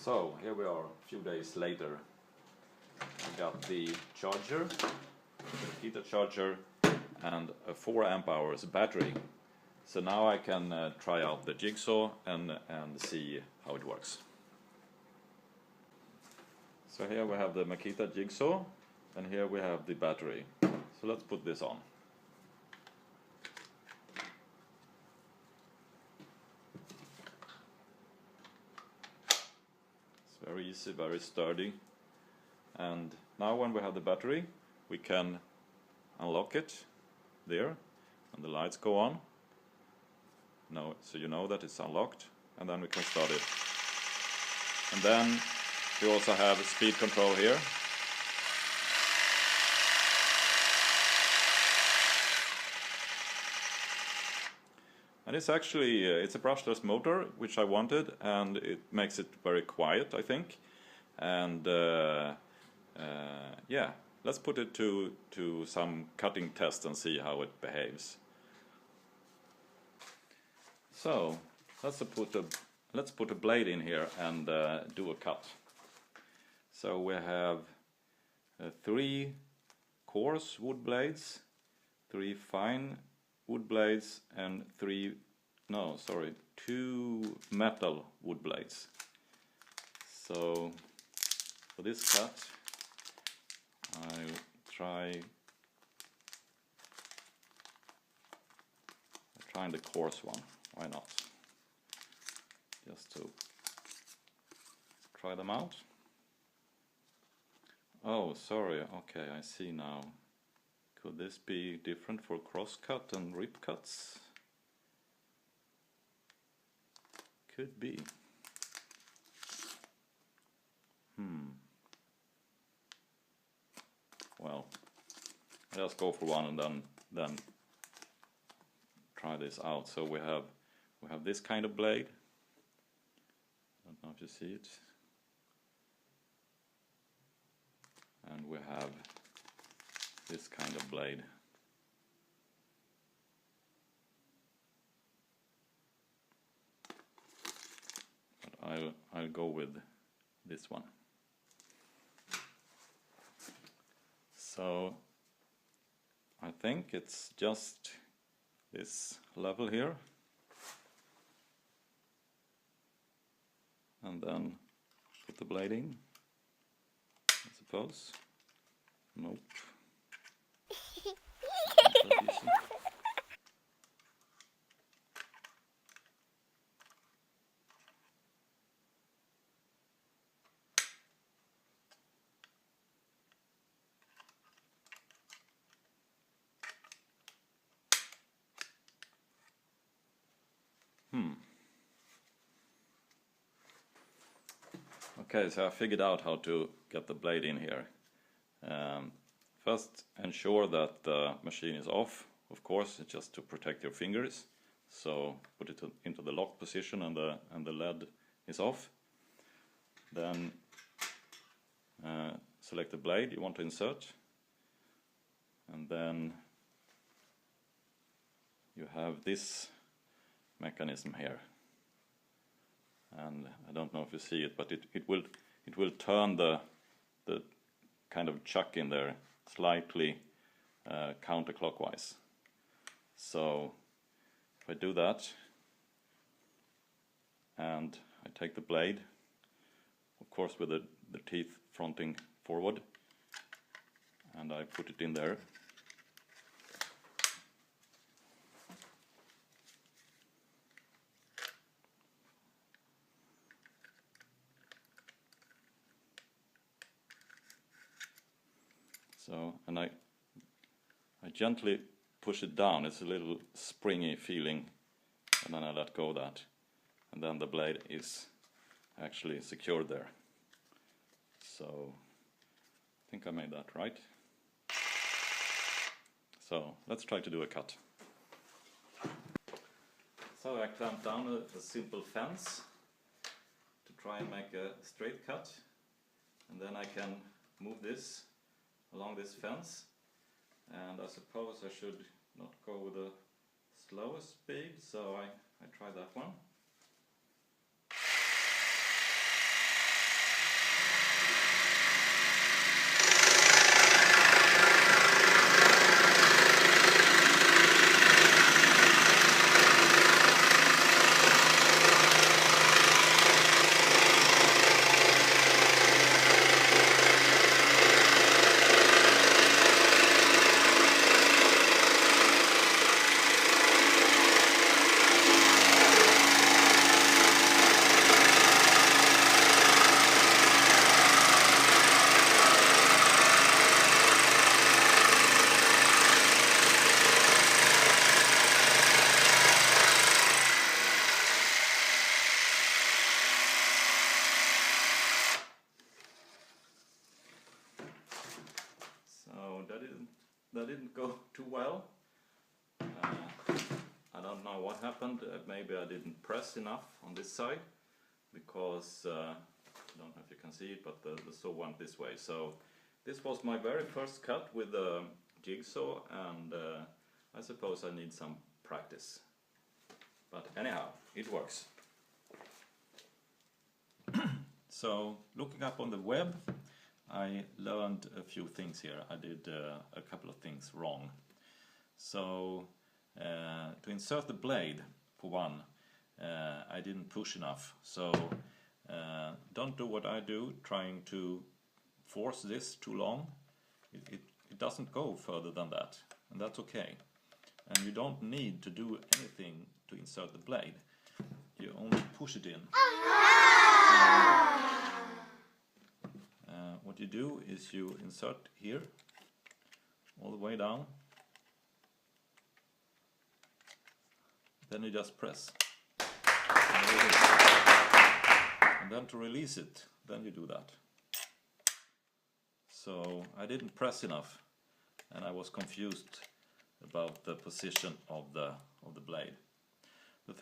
So here we are a few days later. I got the charger, the Makita charger, and a 4 amp hours battery. So now I can try out the jigsaw and see how it works. So here we have the Makita jigsaw, and here we have the battery. So let's put this on. It's very easy, very sturdy. And now when we have the battery, we can unlock it there, and the lights go on. Now, so you know that it's unlocked, and then we can start it. And then we also have speed control here. And it's actually it's a brushless motor, which I wanted, and it makes it very quiet, I think. And yeah, let's put it to some cutting test and see how it behaves. So let's put a blade in here and do a cut. So we have 3 coarse wood blades, 3 fine wood blades, and 2 metal wood blades. So for this cut, I'm trying the coarse one. Why not? Just to try them out. Oh, sorry. Okay, I see now. Could this be different for cross cut and rip cuts? Could be. Well, let's go for one and then try this out. So we have this kind of blade. I don't know if you see it. And we have this kind of blade. But I'll go with this one. So I think it's just this level here, and then put the blade in, I suppose. Nope. Not that easy. Okay, so I figured out how to get the blade in here. First, ensure that the machine is off, of course, just to protect your fingers. So put it into the lock position and the lead is off. Then select the blade you want to insert, and then you have this mechanism here. And I don't know if you see it, but it will turn the kind of chuck in there slightly counterclockwise. So if I do that and I take the blade, of course with the teeth fronting forward, and I put it in there. So, and I gently push it down. It's a little springy feeling, and then I let go of that, and then the blade is actually secured there. So I think I made that right. So let's try to do a cut. So I clamped down a simple fence to try and make a straight cut, and then I can move this along this fence, and I suppose I should not go with the slowest speed, so I try that one. that didn't go too well. I don't know what happened. Maybe I didn't press enough on this side, because I don't know if you can see it, but the saw went this way. So this was my very first cut with a jigsaw, and I suppose I need some practice. But anyhow, it works. So looking up on the web, I learned a few things here. I did a couple of things wrong. So to insert the blade, for one, I didn't push enough. So don't do what I do, trying to force this too long. It doesn't go further than that, and that's okay. And you don't need to do anything to insert the blade. You only push it in. What you do is you insert here, all the way down. Then you just press. And then to release it, then you do that. So I didn't press enough, and I was confused about the position of the blade. The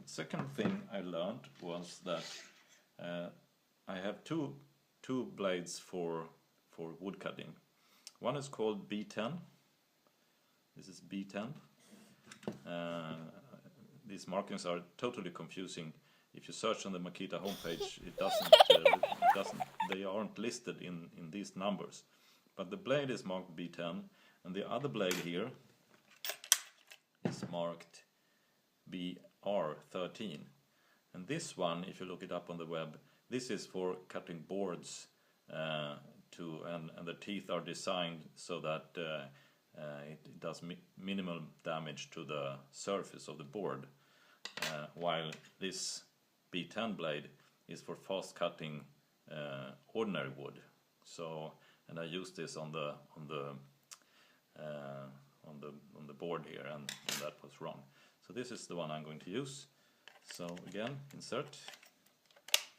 second thing I learned was that I have two blades for wood cutting. One is called B10. This is B10. These markings are totally confusing. If you search on the Makita homepage, it doesn't. They aren't listed in these numbers. But the blade is marked B10, and the other blade here is marked BR13. And this one, if you look it up on the web, this is for cutting boards, and the teeth are designed so that it does minimal damage to the surface of the board, while this B10 blade is for fast cutting ordinary wood. So, and I used this on the board here, and that was wrong. So this is the one I'm going to use. So again, insert,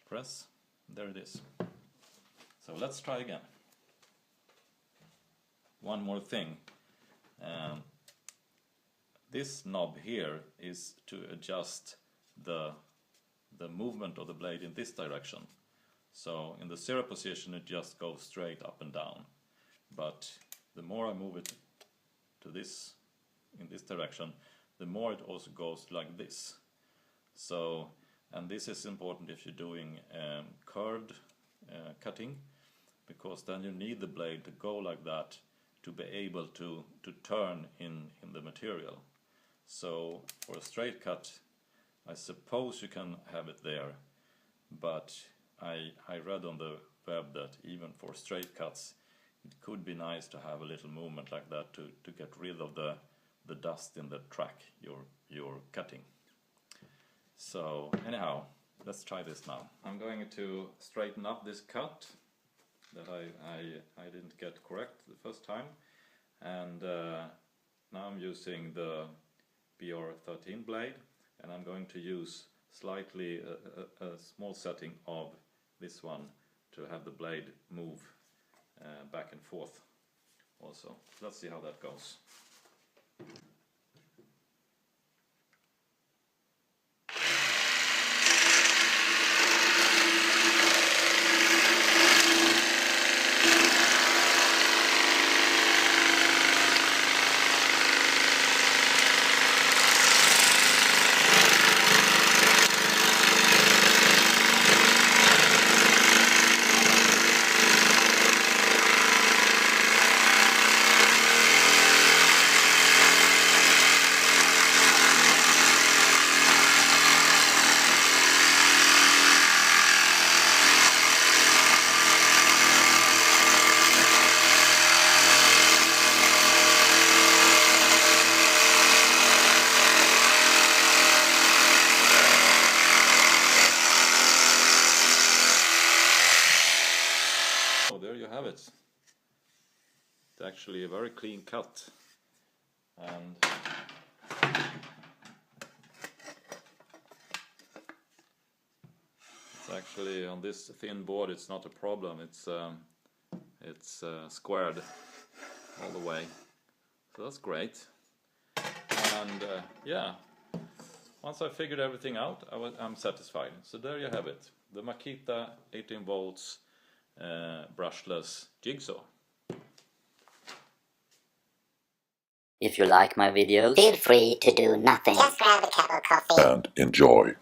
press, there it is. So let's try again. One more thing. This knob here is to adjust the movement of the blade in this direction. So in the 0 position it just goes straight up and down. But the more I move it to this, in this direction, the more it also goes like this. So, and this is important if you're doing curved cutting, because then you need the blade to go like that to be able to turn in the material. So for a straight cut, I suppose you can have it there, but I read on the web that even for straight cuts it could be nice to have a little movement like that to get rid of the dust in the track you're cutting. So anyhow, let's try this now. I'm going to straighten up this cut that I didn't get correct the first time, and now I'm using the BR13 blade, and I'm going to use slightly a small setting of this one to have the blade move back and forth also. Let's see how that goes. It's actually a very clean cut, and it's actually on this thin board it's not a problem. It's squared all the way, So that's great. And yeah, once I figured everything out, I'm satisfied. So there you have it, the Makita 18 volts brushless jigsaw. If you like my videos, feel free to do nothing. Just grab a cup of coffee and enjoy.